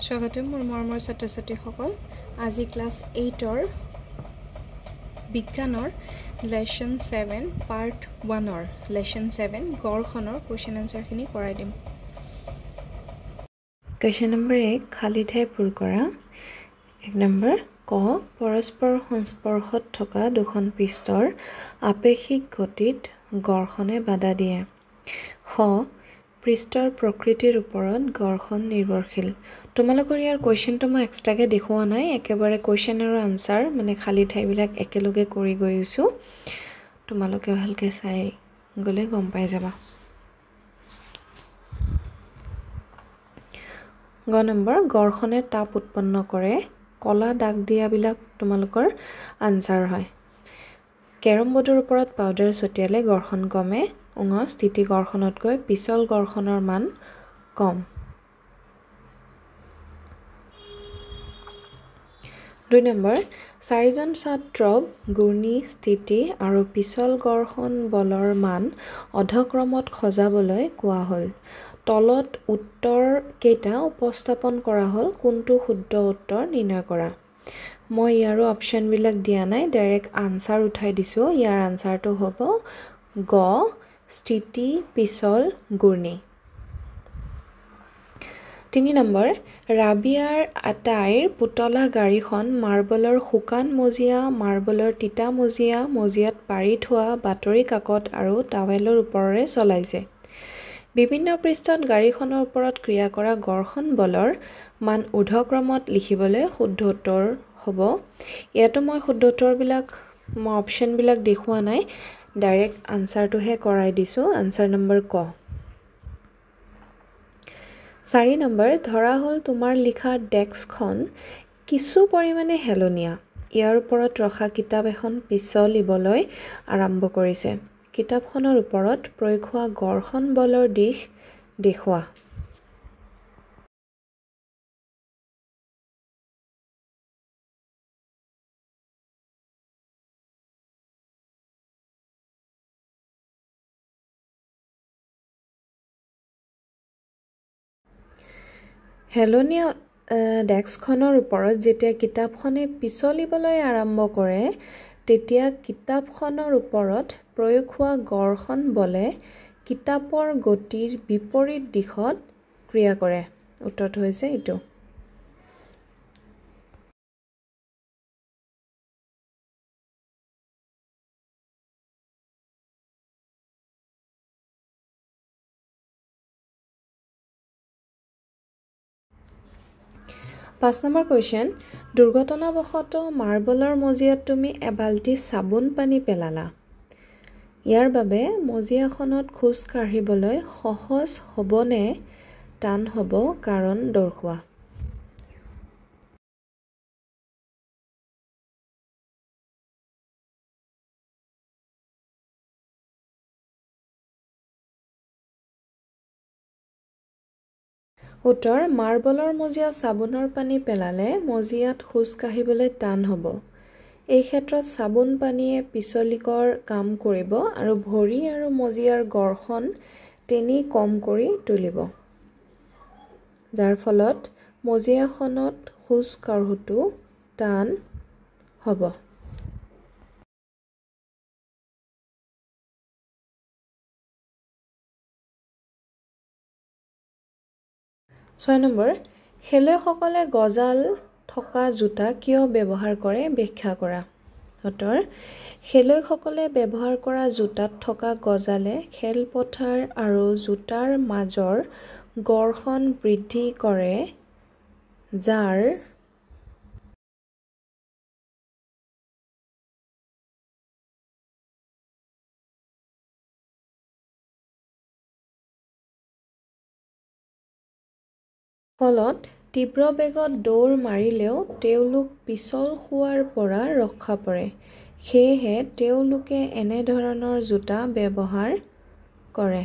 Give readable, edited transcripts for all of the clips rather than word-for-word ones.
স্বাগতম মোৰ মৰমৰ ছাত্ৰ-ছাত্ৰীসকল আজি ক্লাছ 8ৰ বিজ্ঞানৰ লেসন 7 পাৰ্ট 1ৰ লেসন 7 গড়খনৰ কোৱেশ্চন আনসাৰখিনি কৰাই দিম। কোৱেশ্চন নম্বৰ 1 খালি ঠাই পূৰ কৰা। 1 নম্বৰ ক পৰস্পৰ সংস্পৰ্শত থকা দুখন পৃষ্ঠৰ আপেক্ষিক গতিত গড়খনে বাধা দিয়ে। খ পৃষ্ঠৰ প্ৰকৃতিৰ ওপৰত গড়খন নিৰ্ভৰশীল। তোমালোকৰ ইয়াৰ কোৱেশ্চনটো মই এক্সট্ৰাকে দেখুওৱা নাই, একেবাৰে কোৱেশ্চন আৰু আনসাৰ মানে খালি ঠাইবিলাক একেলগে কৰি গৈছো, তোমালোকে ভালকে চাই গ'লে গম পাই যাবা। গ নম্বৰ গড়খনে তাপ উৎপন্ন কৰে। কলা দাগ দিয়াবিলাক তোমালোকৰ আনসাৰ হয়। কেৰম বোৰ্ডৰ ওপৰত পাউডাৰ ছটিয়ালে গড়খন কমে। স্থিতি গড়খনতকৈ পিছল গড়খনৰ মান কম। 2 নম্বৰ 4জন ছাত্ৰক ঘূৰ্ণি স্থিতি আৰু পিছল গড়খন বলৰ মান অধক্ৰমত সজাবলৈ কোৱা হ'ল। তলত উত্তৰ কেইটা উপস্থাপন কৰা হ'ল, কোনটো শুদ্ধ উত্তৰ নিৰ্ণয় কৰা। মই ইয়াৰো অপশ্যনবিলাক দিয়া নাই, ডাইৰেক্ট আনসাৰ উঠাই দিছোঁ। ইয়াৰ আনসাৰটো হ'ব গ স্থিতি পিছল ঘূৰ্ণি। 3 নম্বৰ ৰাবিয়াৰ আটাইৰ পুতলা গাড়ীখন মাৰ্বলৰ শুকান মজিয়া, মাৰ্বলৰ তিতা মজিয়াত পাৰি থোৱা বাতৰি কাকত আৰু টাৱেলৰ ওপৰেৰে চলাইছে। বিভিন্ন পৃষ্ঠত গাড়ীখনৰ ওপৰত ক্ৰিয়া কৰা গড়খন বলৰ মান ঊৰ্ধ্বক্ৰমত লিখিবলৈ শুদ্ধ উত্তৰ হ'ব। ইয়াতো মই শুদ্ধ উত্তৰবিলাক মই অপশ্যনবিলাক দেখুওৱা নাই, ডাইৰেক্ট আনসাৰটোহে কৰাই দিছোঁ। আনসাৰ নম্বৰ ক। 4 নম্বৰ ধৰা হ'ল তোমাৰ লিখা ডেস্কখন কিছু পৰিমাণে হেলনীয়া। ইয়াৰ ওপৰত ৰখা কিতাপ এখন পিছলিবলৈ আৰম্ভ কৰিছে। কিতাপখনৰ ওপৰত প্ৰয়োগ হোৱা গড়খন বলৰ দিশ দেখুওৱা। হেলনীয়া ডেস্কখনৰ ওপৰত যেতিয়া কিতাপখনে পিছলিবলৈ আৰম্ভ কৰে, তেতিয়া কিতাপখনৰ ওপৰত প্ৰয়োগ হোৱা গড়খন বলে কিতাপৰ গতিৰ বিপৰীত দিশত ক্ৰিয়া কৰে। উত্তৰটো হৈছে এইটো। পাঁচ নম্বৰ কুৱেশ্যন দুৰ্ঘটনাবশতঃ মাৰ্বলৰ মজিয়াত তুমি এবাল্টি চাবোন পানী পেলালা। ইয়াৰ বাবে মজিয়াখনত খোজ কাঢ়িবলৈ সহজ হ'বনে টান হ'ব কাৰণ দৰ্শোৱা। উত্তৰ মাৰ্বলৰ মজিয়াত চাবোনৰ পানী পেলালে মজিয়াত খোজ কাঢ়িবলৈ টান হ'ব। এই ক্ষেত্ৰত চাবোন পানীয়ে পিছলিকৰ কাম কৰিব আৰু ভৰি আৰু মজিয়াৰ গড়খন তেনি কম কৰি তুলিব, যাৰ ফলত মজিয়াখনত খোজ কাঢ়োতো টান হ'ব। 6 নম্বৰ খেলুৱৈসকলে গজাল থকা জোতা কিয় ব্যৱহাৰ কৰে ব্যাখ্যা কৰা। উত্তৰ খেলুৱৈসকলে ব্যৱহাৰ কৰা জোতাত থকা গজালে খেলপথাৰ আৰু জোতাৰ মাজৰ গড়খন বৃদ্ধি কৰে, যাৰ ফলত তীব্ৰ বেগত দৌৰ মাৰিলেও তেওঁলোক পিছল হোৱাৰ পৰা ৰক্ষা পৰে। সেয়েহে তেওঁলোকে এনে ধৰণৰ জোতা ব্যৱহাৰ কৰে।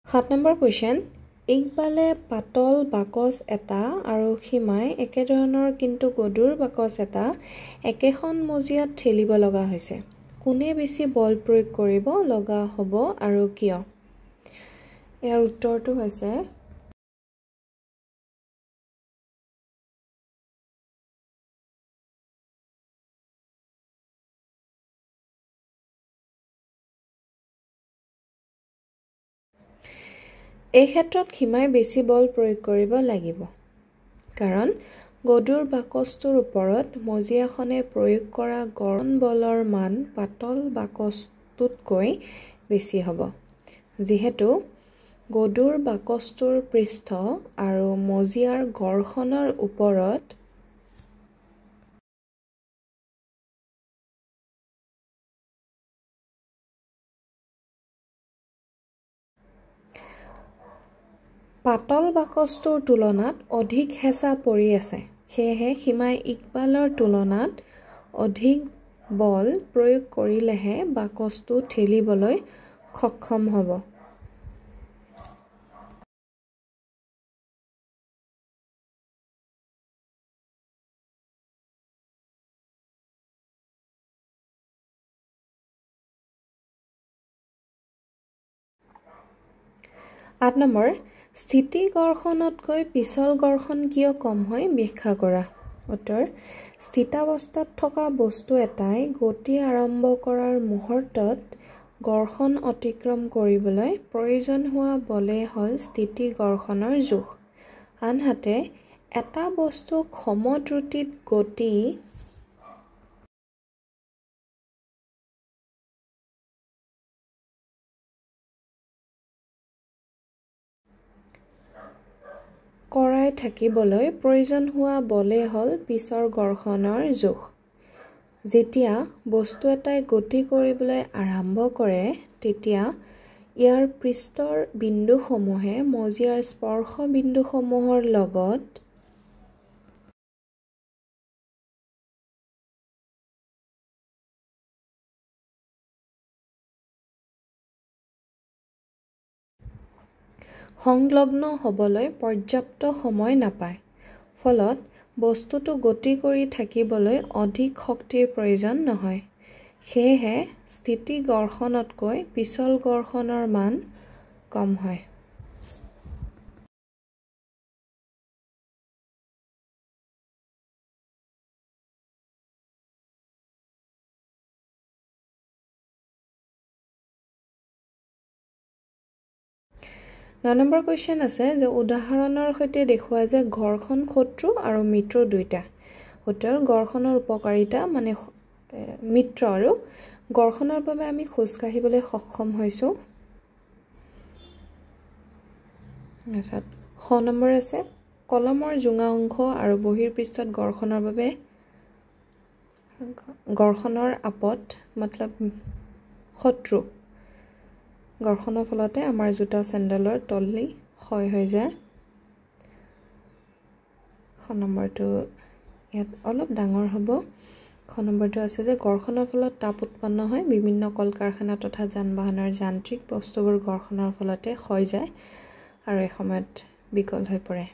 সাত নম্বৰ কুৱেশ্যন ইকবালে পাতল বাকচ এটা আৰু সীমাই একেধৰণৰ কিন্তু গধুৰ বাকচ এটা একেখন মজিয়াত ঠেলিব লগা হৈছে। কোনে বেছি বল প্ৰয়োগ কৰিব লগা হ'ব আৰু কিয়? ইয়াৰ উত্তৰটো হৈছে এই ক্ষেত্ৰত সীমাই বেছি বল প্ৰয়োগ কৰিব লাগিব, কাৰণ গধুৰ বাকচটোৰ ওপৰত মজিয়াখনে প্ৰয়োগ কৰা গৰম বলৰ মান পাতল বাকচটোতকৈ বেছি হ'ব। যিহেতু গধুৰ বাকচটোৰ পৃষ্ঠ আৰু মজিয়াৰ গড়খনৰ ওপৰত পাতল বাকচটোৰ তুলনাত অধিক হেঁচা পৰি আছে, সেয়েহে সীমাই ইকবালৰ তুলনাত অধিক বল প্ৰয়োগ কৰিলেহে বাকচটো ঠেলিবলৈ সক্ষম হ'ব। আঠ নম্বৰ, স্থিতি গড়খনতকৈ পিছল গড়খন কিয় কম হয় ব্যাখ্যা কৰা। উত্তৰ, স্থিতাৱস্থাত থকা বস্তু এটাই গতি আৰম্ভ কৰাৰ মুহূৰ্তত গড়খন অতিক্ৰম কৰিবলৈ প্ৰয়োজন হোৱা বলেই হ'ল স্থিতি গড়খনৰ জোখ। আনহাতে এটা বস্তুক সমদ্ৰুতিত গতি কৰাই থাকিবলৈ প্ৰয়োজন হোৱা বলেই হ'ল পিছৰ গড়খনৰ জোখ। যেতিয়া বস্তু এটাই গতি কৰিবলৈ আৰম্ভ কৰে তেতিয়া ইয়াৰ পৃষ্ঠৰ বিন্দুসমূহে মজিয়াৰ স্পৰ্শ বিন্দুসমূহৰ লগত সংলগ্ন হ'বলৈ পৰ্যাপ্ত সময় নাপায়। ফলত বস্তুটো গতি কৰি থাকিবলৈ অধিক শক্তিৰ প্ৰয়োজন নহয়। সেয়েহে স্থিতি গড়খনতকৈ পিছল গড়খনৰ মান কম হয়। ন নম্বৰ কুৱেশ্যন আছে যে উদাহৰণৰ সৈতে দেখুওৱা যে ঘৰখন শত্ৰু আৰু মিত্ৰ দুইটা। উত্তৰ, গড়খনৰ উপকাৰিতা মানে মিত্ৰ আৰু গড়খনৰ বাবে আমি খোজ কাঢ়িবলৈ সক্ষম হৈছোঁ। তাৰপিছত খ নম্বৰ আছে কলমৰ জোঙা অংশ আৰু বহিৰ্পৃষ্ঠত গড়খনৰ আপত মতলব শত্ৰু। গড়খনৰ ফলতে আমাৰ জোতা চেণ্ডেলৰ তলি ক্ষয় হৈ যায়। খ নম্বৰটো ইয়াত অলপ ডাঙৰ হ'ব। খ নম্বৰটো আছে যে গড়খনৰ ফলত তাপ উৎপন্ন হয়। বিভিন্ন কল কাৰখানা তথা যান বাহনৰ যান্ত্ৰিক বস্তুবোৰ গড়খনৰ ফলতে ক্ষয় যায় আৰু এসময়ত বিকল হৈ পৰে।